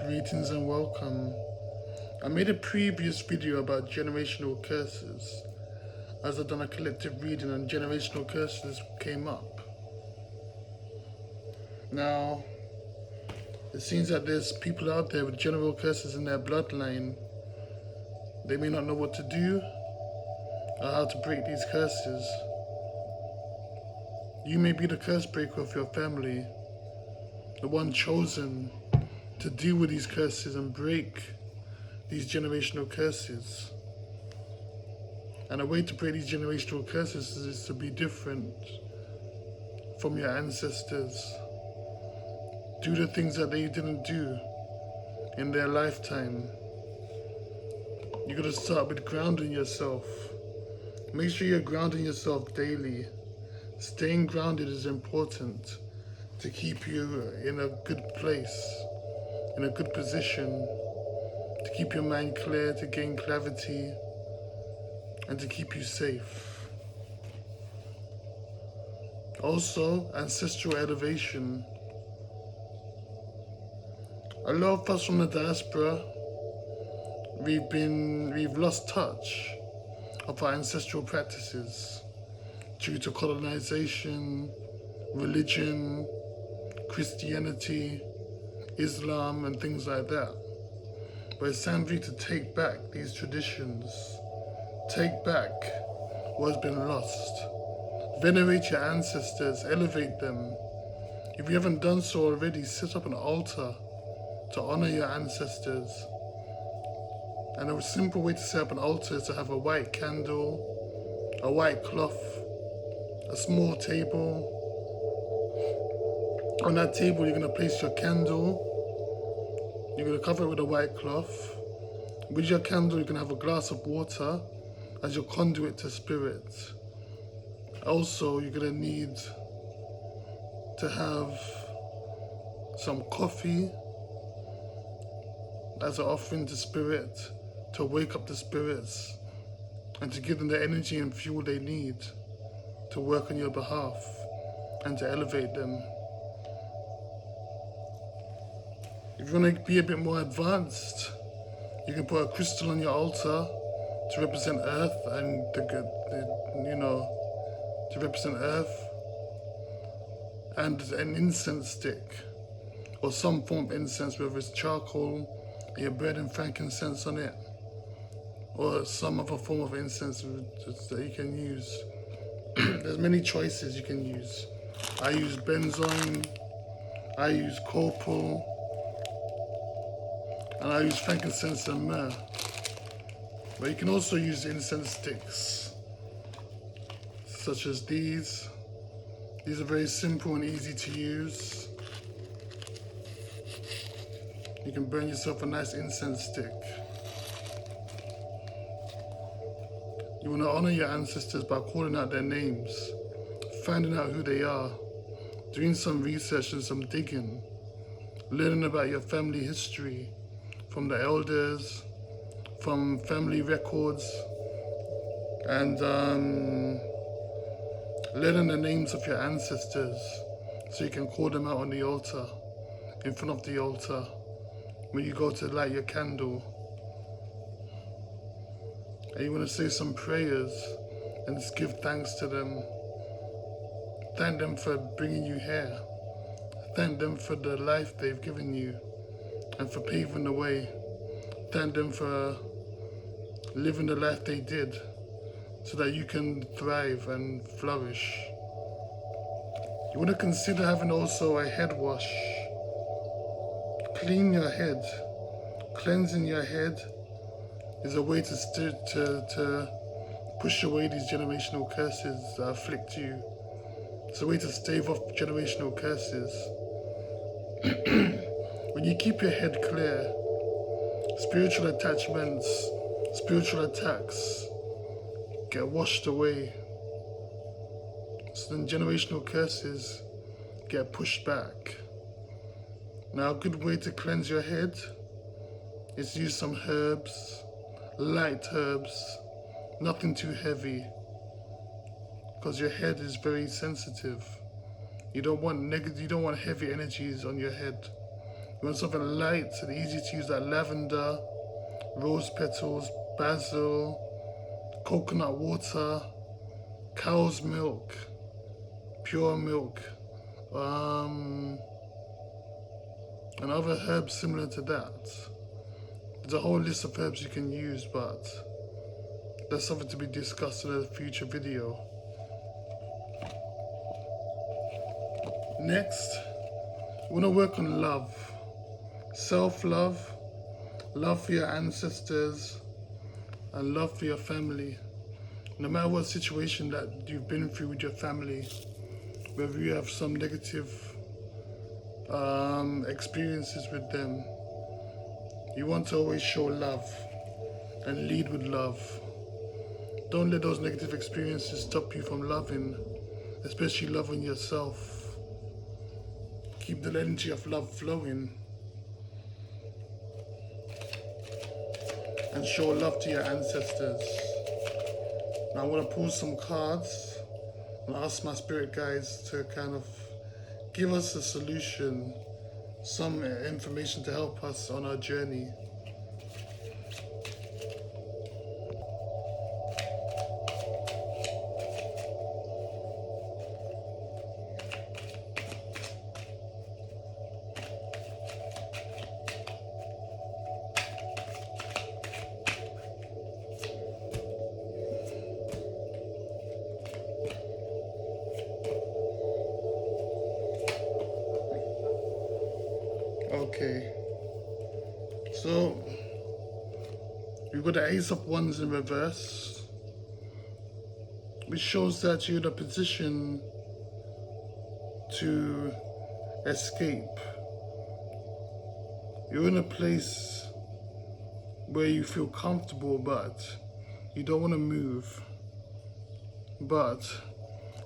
Greetings and welcome. I made a previous video about generational curses. As I've done a collective reading and generational curses came up. Now, it seems that there's people out there with general curses in their bloodline. They may not know what to do or how to break these curses. You may be the curse breaker of your family, the one chosen to deal with these curses and break these generational curses. And a way to break these generational curses is to be different from your ancestors. Do the things that they didn't do in their lifetime. You gotta start with grounding yourself. Make sure you're grounding yourself daily. Staying grounded is important to keep you in a good place, in a good position, to keep your mind clear, to gain clarity, and to keep you safe. Also, ancestral elevation. A lot of us from the diaspora, we've lost touch of our ancestral practices due to colonization, religion, Christianity, Islam, and things like that. But it's time for you to take back these traditions. Take back what has been lost. Venerate your ancestors, elevate them. If you haven't done so already, set up an altar to honor your ancestors. And a simple way to set up an altar is to have a white candle, a white cloth, a small table. On that table, you're going to place your candle. You're going to cover it with a white cloth. With your candle, you're going to have a glass of water as your conduit to spirit. Also, you're going to need to have some coffee as an offering to spirit, to wake up the spirits and to give them the energy and fuel they need to work on your behalf and to elevate them. If you want to be a bit more advanced, you can put a crystal on your altar to represent earth and to represent earth, and an incense stick or some form of incense, whether it's charcoal, your bread and frankincense on it, or some other form of incense that you can use. There's many choices you can use. I use benzoin, I use copal, and I use frankincense and myrrh. But you can also use incense sticks, such as these. These are very simple and easy to use. You can burn yourself a nice incense stick. You want to honor your ancestors by calling out their names, finding out who they are, doing some research and some digging, learning about your family history from the elders, from family records, and learning the names of your ancestors so you can call them out on the altar, in front of the altar, when you go to light your candle. And you want to say some prayers and just give thanks to them. Thank them for bringing you here. Thank them for the life they've given you and for paving the way. Thank them for living the life they did so that you can thrive and flourish. You want to consider having also a head wash. Clean your head. Cleansing your head is a way to push away these generational curses that afflict you. It's a way to stave off generational curses. When you keep your head clear, spiritual attachments, spiritual attacks get washed away. So then generational curses get pushed back. Now, a good way to cleanse your head is use some herbs, light herbs, nothing too heavy, because your head is very sensitive. You don't want heavy energies on your head. You want something light and easy to use, like lavender, rose petals, basil, coconut water, cow's milk, pure milk, and other herbs similar to that. There's a whole list of herbs you can use, but that's something to be discussed in a future video. Next, we want to work on love, self-love, love for your ancestors, and love for your family. No matter what situation that you've been through with your family, whether you have some negative experiences with them, you want to always show love and lead with love. Don't let those negative experiences stop you from loving, especially loving yourself. Keep the energy of love flowing and show love to your ancestors. Now I want to pull some cards and ask my spirit guides to kind of give us a solution, some information to help us on our journey. Okay, so we've got the Ace of Wands in reverse, which shows that you're in a position to escape. You're in a place where you feel comfortable, but you don't want to move. But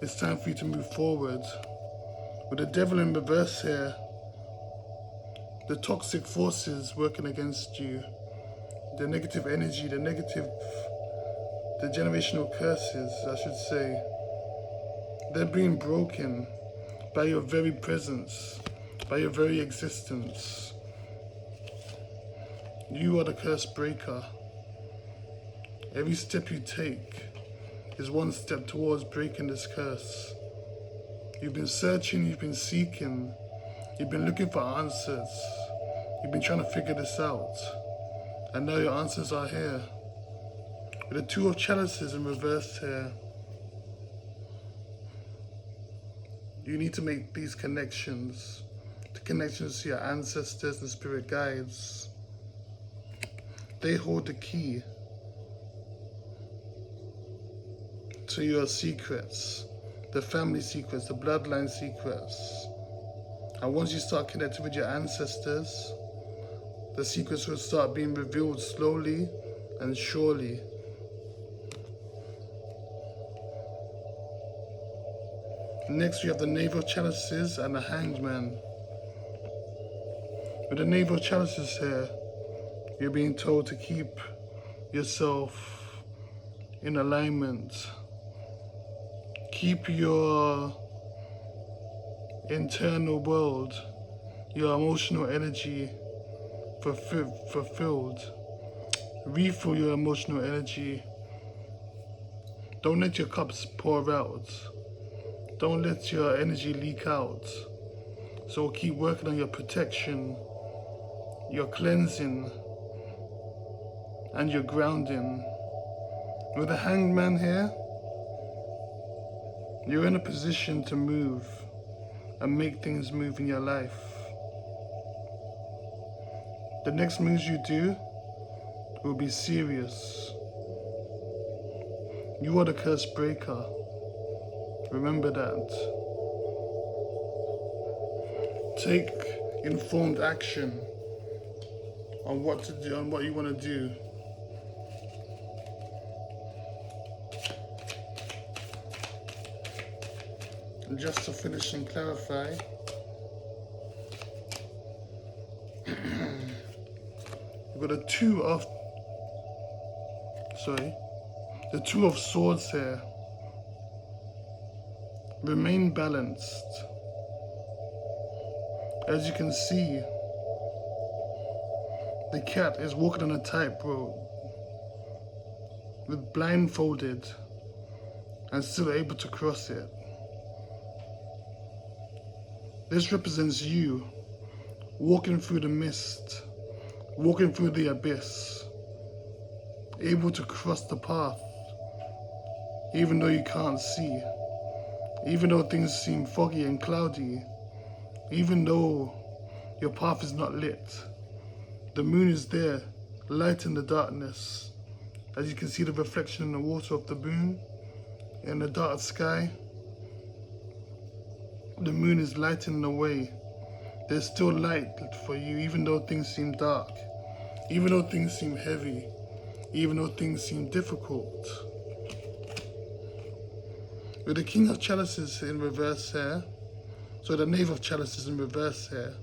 it's time for you to move forward. With the Devil in reverse here, the toxic forces working against you, the negative energy, the generational curses, I should say, they're being broken by your very presence, by your very existence. You are the curse breaker. Every step you take is one step towards breaking this curse. You've been searching, you've been seeking, you've been looking for answers. You've been trying to figure this out. And now your answers are here. With the Two of Chalices in reverse here, you need to make these connections. The connections to your ancestors and spirit guides. They hold the key to your secrets, the family secrets, the bloodline secrets. And once you start connecting with your ancestors, the secrets will start being revealed slowly and surely. Next we have the Knave of Chalices and the Hanged Man. With the Knave of Chalices here, you're being told to keep yourself in alignment. Keep your internal world, your emotional energy fulfilled. Refill your emotional energy. Don't let your cups pour out. Don't let your energy leak out. So keep working on your protection, your cleansing, and your grounding. With the Hanged Man here, you're in a position to move and make things move in your life. The next moves you do will be serious. You are the curse breaker. Remember that. Take informed action on what to do, on what you want to do. And just to finish and clarify, we've got the Two of Swords here. Remain balanced. As you can see, The cat is walking on a tightrope, with blindfolded and still able to cross it. This represents you walking through the mist, walking through the abyss, able to cross the path, even though you can't see, even though things seem foggy and cloudy, even though your path is not lit. The moon is there, light in the darkness. As you can see the reflection in the water of the moon, in the dark sky, the moon is lighting the way. There's still light for you, even though things seem dark, even though things seem heavy, even though things seem difficult. With the King of Chalices in reverse here, so the Knave of Chalices in reverse here.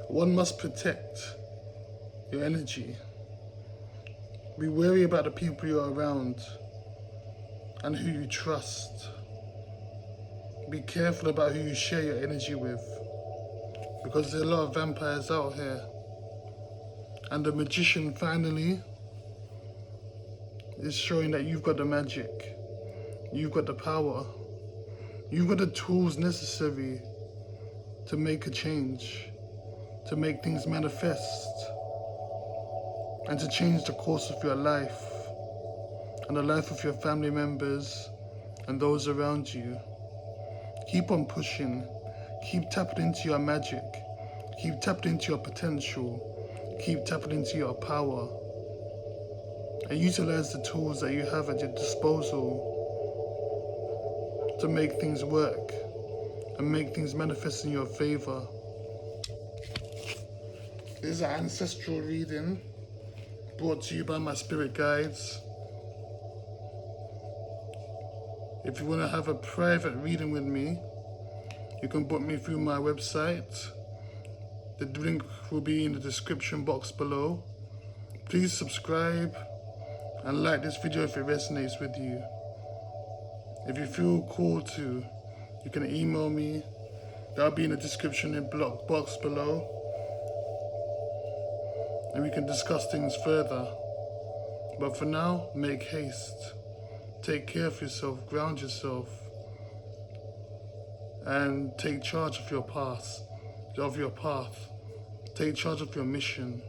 One must protect your energy. Be wary about the people you're around and who you trust. Be careful about who you share your energy with, because there are a lot of vampires out here. And the magician finally is showing that you've got the magic, you've got the power, you've got the tools necessary to make a change, to make things manifest, and to change the course of your life and the life of your family members and those around you. Keep on pushing, keep tapping into your magic, keep tapping into your potential, keep tapping into your power, and utilize the tools that you have at your disposal to make things work and make things manifest in your favor. This is an ancestral reading brought to you by my spirit guides. If you want to have a private reading with me, you can book me through my website. The link will be in the description box below. Please subscribe and like this video if it resonates with you. If you feel called to, you can email me. That'll be in the description box below. And we can discuss things further. But for now, make haste. Take care of yourself, ground yourself, and take charge of your path. Take charge of your mission.